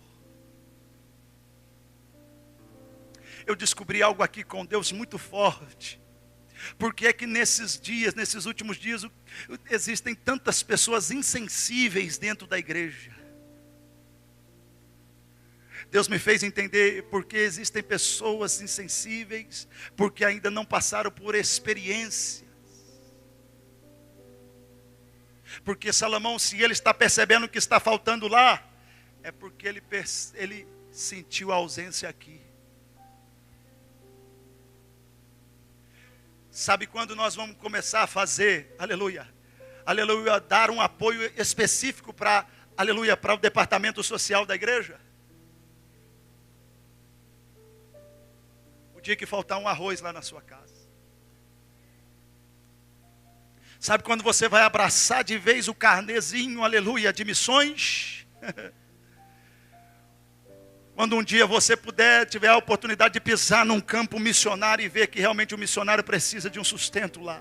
Eu descobri algo aqui com Deus muito forte. Porque é que nesses dias, nesses últimos dias, existem tantas pessoas insensíveis dentro da igreja. Deus me fez entender porque existem pessoas insensíveis, porque ainda não passaram por experiências. Porque Salomão, se ele está percebendo que está faltando lá, é porque ele sentiu a ausência aqui. Sabe quando nós vamos começar a fazer, aleluia, aleluia, dar um apoio específico para, aleluia, para o departamento social da igreja? O dia que faltar um arroz lá na sua casa. Sabe quando você vai abraçar de vez o carnezinho, aleluia, de missões? Quando um dia você tiver a oportunidade de pisar num campo missionário e ver que realmente o missionário precisa de um sustento lá.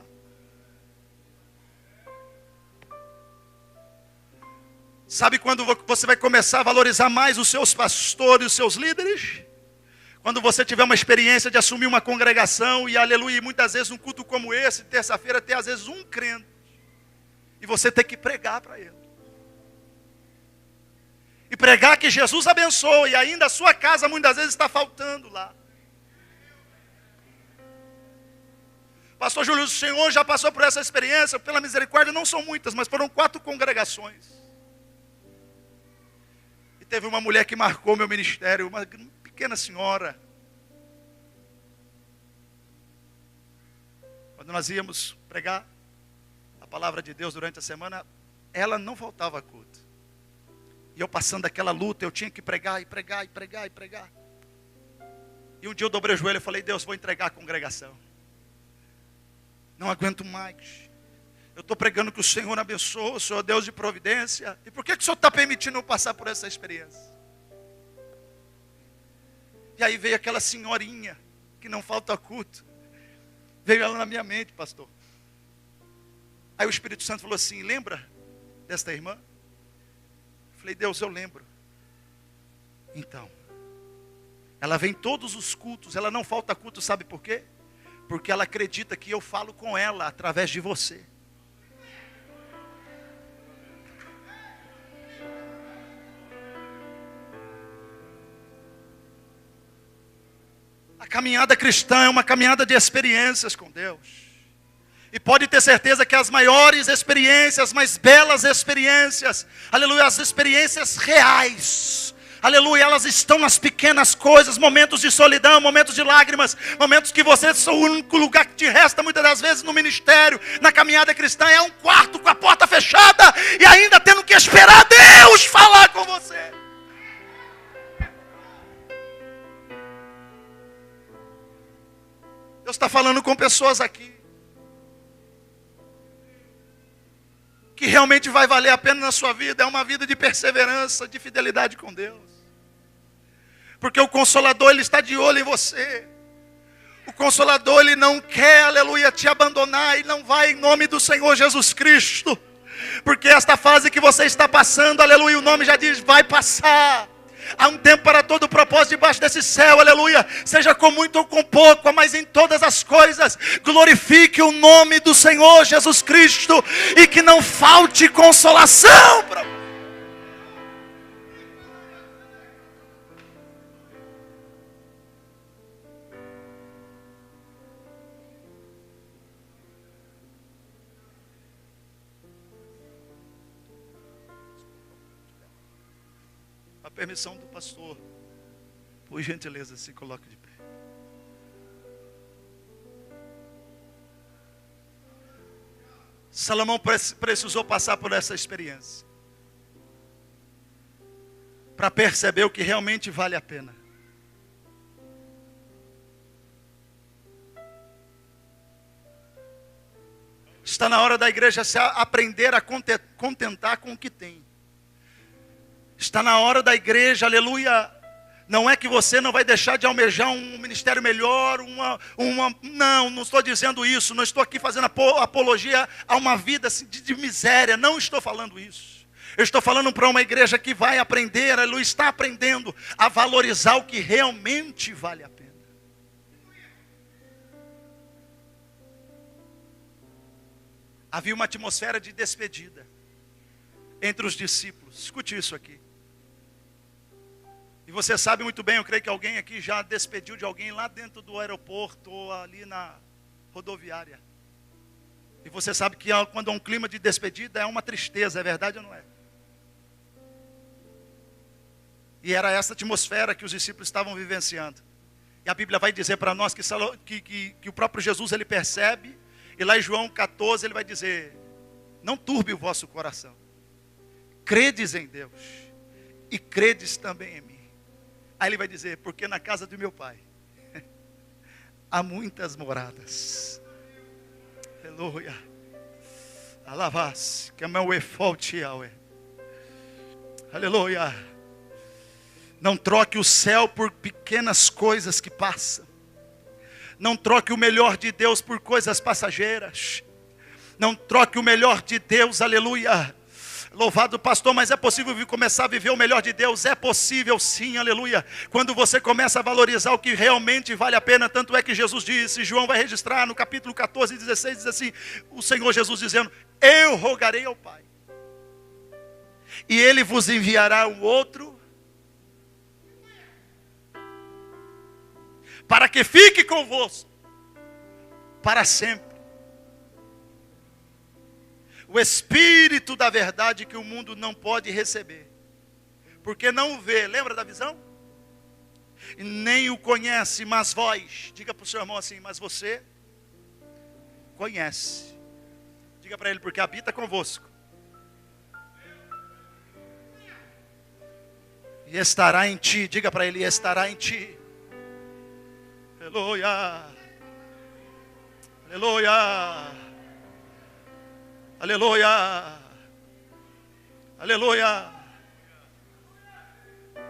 Sabe quando você vai começar a valorizar mais os seus pastores, os seus líderes? Quando você tiver uma experiência de assumir uma congregação e aleluia, muitas vezes um culto como esse, terça-feira, tem às vezes um crente. E você tem que pregar para ele. E pregar que Jesus abençoe, e ainda a sua casa muitas vezes está faltando lá. Pastor Júlio, o Senhor já passou por essa experiência, pela misericórdia, não são muitas, mas foram 4 congregações. E teve uma mulher que marcou meu ministério, uma pequena senhora. Quando nós íamos pregar a palavra de Deus durante a semana, ela não faltava culto. E eu passando aquela luta, eu tinha que pregar, e pregar, e pregar, e pregar. E um dia eu dobrei o joelho e falei, Deus, vou entregar a congregação. Não aguento mais. Eu estou pregando que o Senhor abençoa, o Senhor é Deus de providência. E por que o Senhor está permitindo eu passar por essa experiência? E aí veio aquela senhorinha, que não falta culto. Veio ela na minha mente, pastor. Aí o Espírito Santo falou assim, lembra desta irmã? Falei, Deus, eu lembro. Então, ela vem todos os cultos, ela não falta culto, sabe por quê? Porque ela acredita que eu falo com ela através de você. A caminhada cristã é uma caminhada de experiências com Deus. E pode ter certeza que as maiores experiências, as mais belas experiências, aleluia, as experiências reais, aleluia, elas estão nas pequenas coisas, momentos de solidão, momentos de lágrimas, momentos que você, o único lugar que te resta muitas das vezes no ministério, na caminhada cristã, é um quarto com a porta fechada e ainda tendo que esperar Deus falar com você. Deus está falando com pessoas aqui que realmente vai valer a pena na sua vida, é uma vida de perseverança, de fidelidade com Deus. Porque o Consolador, Ele está de olho em você. O Consolador, Ele não quer, aleluia, te abandonar, Ele não vai em nome do Senhor Jesus Cristo. Porque esta fase que você está passando, aleluia, o nome já diz, vai passar. Há um tempo para todo o propósito debaixo desse céu, aleluia. Seja com muito ou com pouco, mas em todas as coisas, glorifique o nome do Senhor Jesus Cristo. E que não falte consolação para você. Permissão do pastor, por gentileza, se coloque de pé. Salomão precisou passar por essa experiência para perceber o que realmente vale a pena. Está na hora da igreja se aprender a contentar com o que tem. Está na hora da igreja, aleluia. Não é que você não vai deixar de almejar um ministério melhor, não estou dizendo isso. Não estou aqui fazendo apologia a uma vida assim, de miséria. Não estou falando isso. Eu estou falando para uma igreja que vai aprender, aleluia, está aprendendo a valorizar o que realmente vale a pena. Havia uma atmosfera de despedida entre os discípulos. Escute isso aqui. E você sabe muito bem, eu creio que alguém aqui já despediu de alguém lá dentro do aeroporto ou ali na rodoviária. E você sabe que quando há um clima de despedida é uma tristeza, é verdade ou não é? E era essa atmosfera que os discípulos estavam vivenciando. E a Bíblia vai dizer para nós que o próprio Jesus ele percebe. E lá em João 14 ele vai dizer, não turbe o vosso coração. Credes em Deus e credes também em mim. Aí ele vai dizer, porque na casa do meu pai há muitas moradas. Aleluia. Alavas, que é meu efolte, aleluia. Não troque o céu por pequenas coisas que passam. Não troque o melhor de Deus por coisas passageiras. Não troque o melhor de Deus, aleluia. Louvado pastor, mas é possível começar a viver o melhor de Deus? É possível sim, aleluia. Quando você começa a valorizar o que realmente vale a pena. Tanto é que Jesus disse, João vai registrar no capítulo 14, 16, diz assim, o Senhor Jesus dizendo, eu rogarei ao Pai, e Ele vos enviará um outro, para que fique convosco, para sempre. O Espírito da verdade que o mundo não pode receber, porque não o vê, lembra da visão? Nem o conhece, mas vós, diga para o seu irmão assim, mas você conhece. Diga para ele, porque habita convosco. E estará em ti, diga para ele, estará em ti. Aleluia, aleluia. Aleluia, aleluia.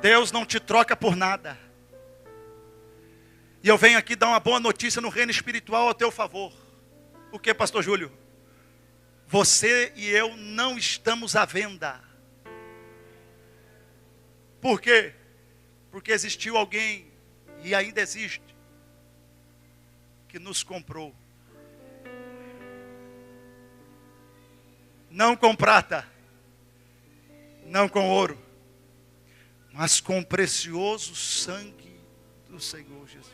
Deus não te troca por nada. E eu venho aqui dar uma boa notícia no reino espiritual a teu favor. O que, pastor Júlio? Você e eu não estamos à venda. Por quê? Porque existiu alguém, e ainda existe, que nos comprou. Não com prata, não com ouro, mas com o precioso sangue do Senhor Jesus.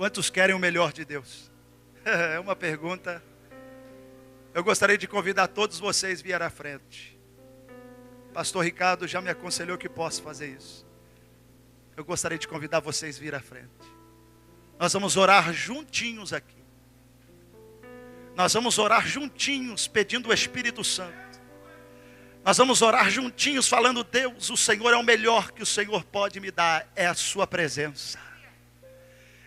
Quantos querem o melhor de Deus? É uma pergunta. Eu gostaria de convidar todos vocês a vir à frente. Pastor Ricardo já me aconselhou que posso fazer isso. Eu gostaria de convidar vocês a vir à frente. Nós vamos orar juntinhos aqui. Nós vamos orar juntinhos, pedindo o Espírito Santo. Nós vamos orar juntinhos, falando: Deus, o Senhor é o melhor que o Senhor pode me dar. É a sua presença.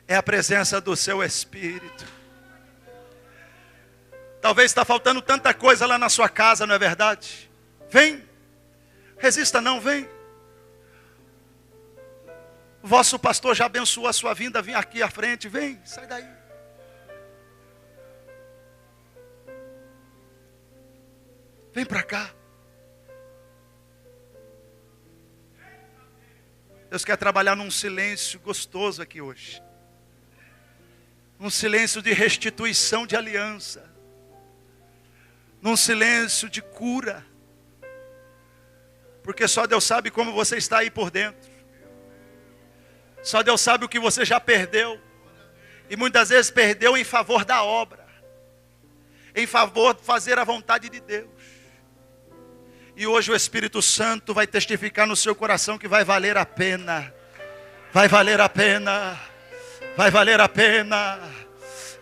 É a presença do seu Espírito. Talvez está faltando tanta coisa lá na sua casa, não é verdade? Vem. Resista não, vem. O vosso pastor já abençoou a sua vinda. Vem aqui à frente, vem, sai daí. Vem para cá. Deus quer trabalhar num silêncio gostoso aqui hoje. Num silêncio de restituição de aliança. Num silêncio de cura. Porque só Deus sabe como você está aí por dentro. Só Deus sabe o que você já perdeu. E muitas vezes perdeu em favor da obra. Em favor de fazer a vontade de Deus. E hoje o Espírito Santo vai testificar no seu coração que vai valer a pena. Vai valer a pena. Vai valer a pena.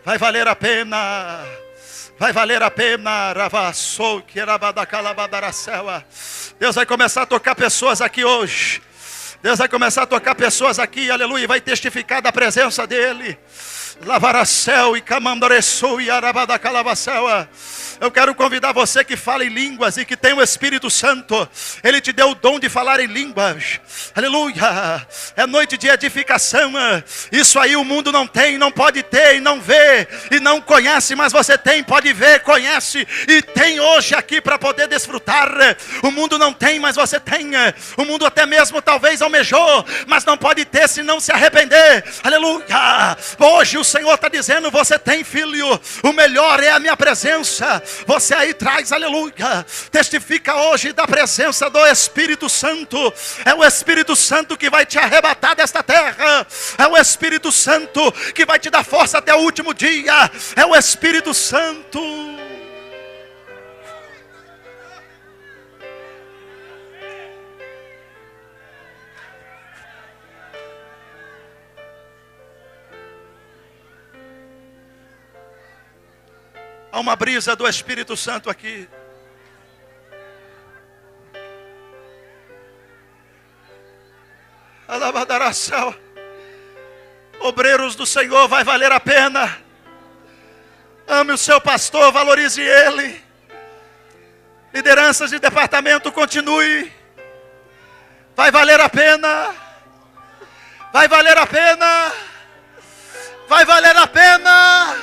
Vai valer a pena. Vai valer a pena. Deus vai começar a tocar pessoas aqui hoje. Deus vai começar a tocar pessoas aqui, aleluia, e vai testificar da presença dEle. Lavaracel e camandareçou e arabadacalabacel. Eu quero convidar você que fala em línguas e que tem o Espírito Santo. Ele te deu o dom de falar em línguas. Aleluia. É noite de edificação. Isso aí o mundo não tem, não pode ter, e não vê, e não conhece. Mas você tem, pode ver, conhece. E tem hoje aqui para poder desfrutar. O mundo não tem, mas você tem. O mundo até mesmo talvez almejou, mas não pode ter se não se arrepender. Aleluia. Hoje o Senhor está dizendo: você tem, filho. O melhor é a minha presença. Você aí traz, aleluia. Testifica hoje da presença do Espírito Santo. É o Espírito Santo que vai te arrebatar desta terra. É o Espírito Santo que vai te dar força até o último dia. É o Espírito Santo. Há uma brisa do Espírito Santo aqui. Alabadaração. Obreiros do Senhor, vai valer a pena. Ame o seu pastor, valorize ele. Lideranças de departamento, continue. Vai valer a pena. Vai valer a pena. Vai valer a pena.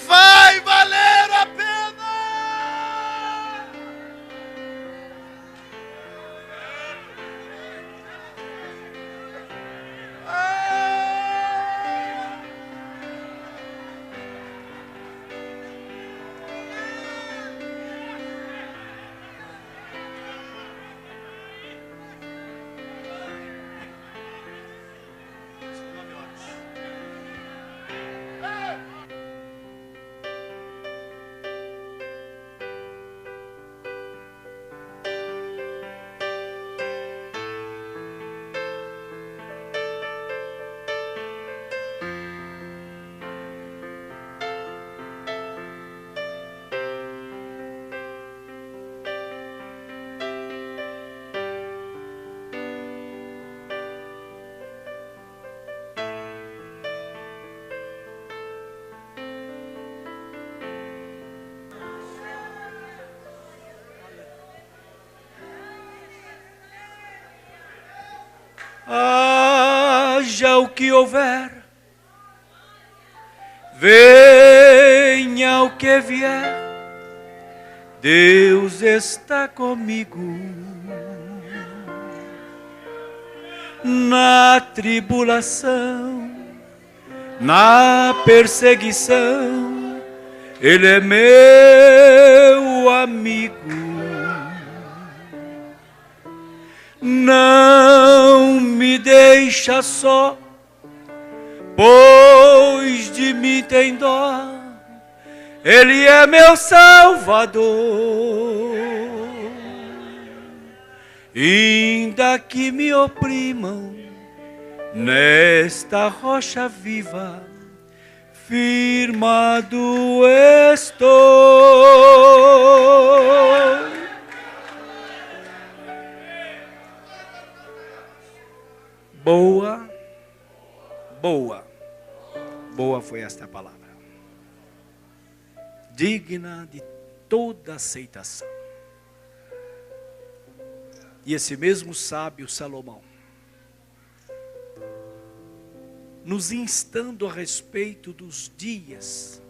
Vai valer a pena. Haja o que houver, venha o que vier, Deus está comigo. Na tribulação, na perseguição, Ele é meu amigo. Não me deixa só, pois de mim tem dó, Ele é meu Salvador. Ainda que me oprimam, nesta rocha viva, firmado estou. Boa foi esta palavra, digna de toda aceitação. E esse mesmo sábio Salomão, nos instando a respeito dos dias,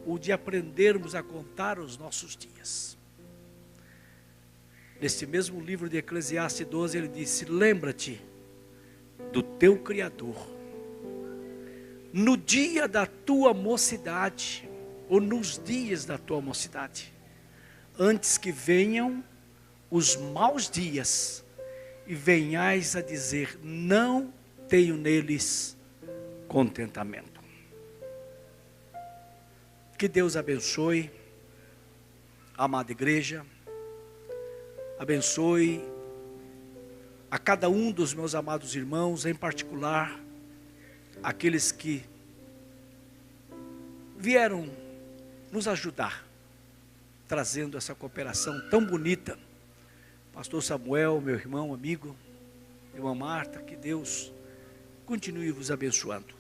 ou de aprendermos a contar os nossos dias. Neste mesmo livro de Eclesiastes 12, ele disse: lembra-te do teu Criador, no dia da tua mocidade, ou nos dias da tua mocidade, antes que venham os maus dias, e venhais a dizer: não tenho neles contentamento. Que Deus abençoe a amada igreja, abençoe a cada um dos meus amados irmãos, em particular aqueles que vieram nos ajudar, trazendo essa cooperação tão bonita. Pastor Samuel, meu irmão, amigo, irmã Marta, que Deus continue vos abençoando.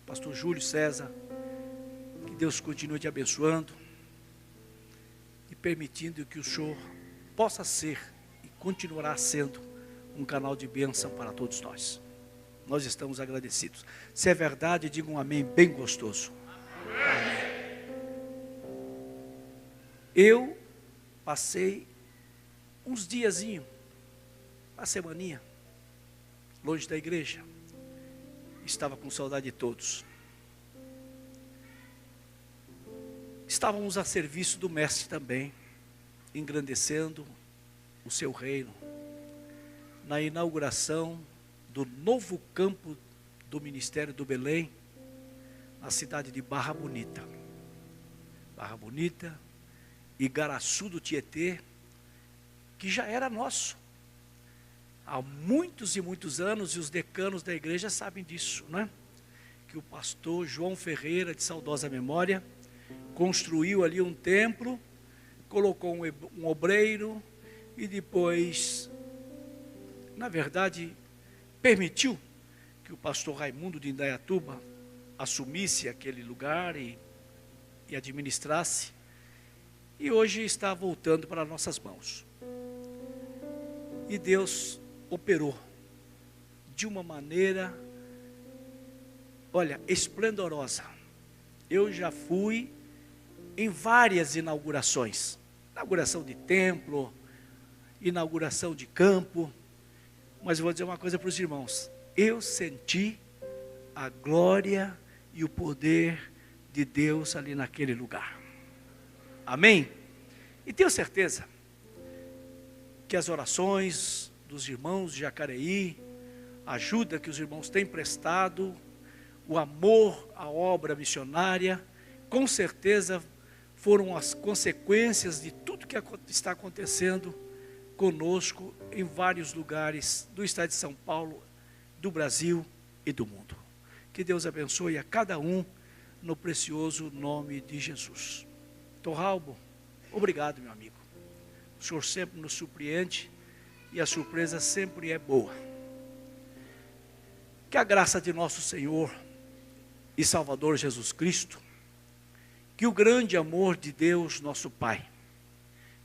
Pastor Júlio César, que Deus continue te abençoando e permitindo que o Senhor possa ser e continuará sendo um canal de bênção para todos nós. Nós estamos agradecidos. Se é verdade, diga um amém bem gostoso. Amém. Eu passei uns diazinhos, uma semaninha, longe da igreja. Estava com saudade de todos. Estávamos a serviço do Mestre também, engrandecendo o seu reino, na inauguração do novo campo do Ministério do Belém, na cidade de Barra Bonita. Barra Bonita, Igaraçu do Tietê, que já era nosso há muitos e muitos anos, e os decanos da igreja sabem disso, né? Que o pastor João Ferreira, de saudosa memória, construiu ali um templo, colocou um obreiro, e depois, na verdade, permitiu que o pastor Raimundo de Indaiatuba assumisse aquele lugar e administrasse, e hoje está voltando para nossas mãos. E Deus operou de uma maneira, olha, esplendorosa. Eu já fui em várias inaugurações, inauguração de templo, inauguração de campo, mas eu vou dizer uma coisa para os irmãos: eu senti a glória e o poder de Deus ali naquele lugar. Amém? E tenho certeza que as orações dos irmãos de Jacareí, a ajuda que os irmãos têm prestado, o amor à obra missionária, com certeza foram as consequências de tudo que está acontecendo conosco em vários lugares do estado de São Paulo, do Brasil e do mundo. Que Deus abençoe a cada um no precioso nome de Jesus. Torralbo, obrigado, meu amigo. O Senhor sempre nos surpreende e a surpresa sempre é boa. Que a graça de nosso Senhor e Salvador Jesus Cristo, que o grande amor de Deus, nosso Pai,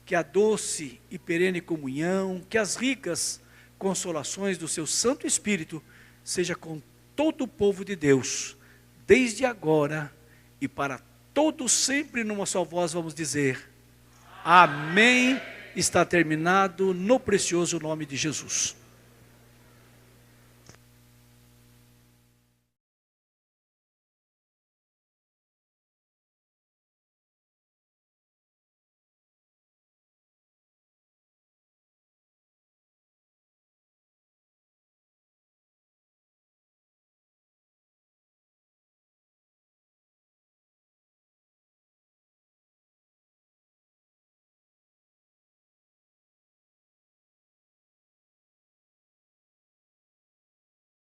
que a doce e perene comunhão, que as ricas consolações do seu Santo Espírito seja com todo o povo de Deus, desde agora e para todos sempre. Numa só voz vamos dizer: amém. Está terminado no precioso nome de Jesus.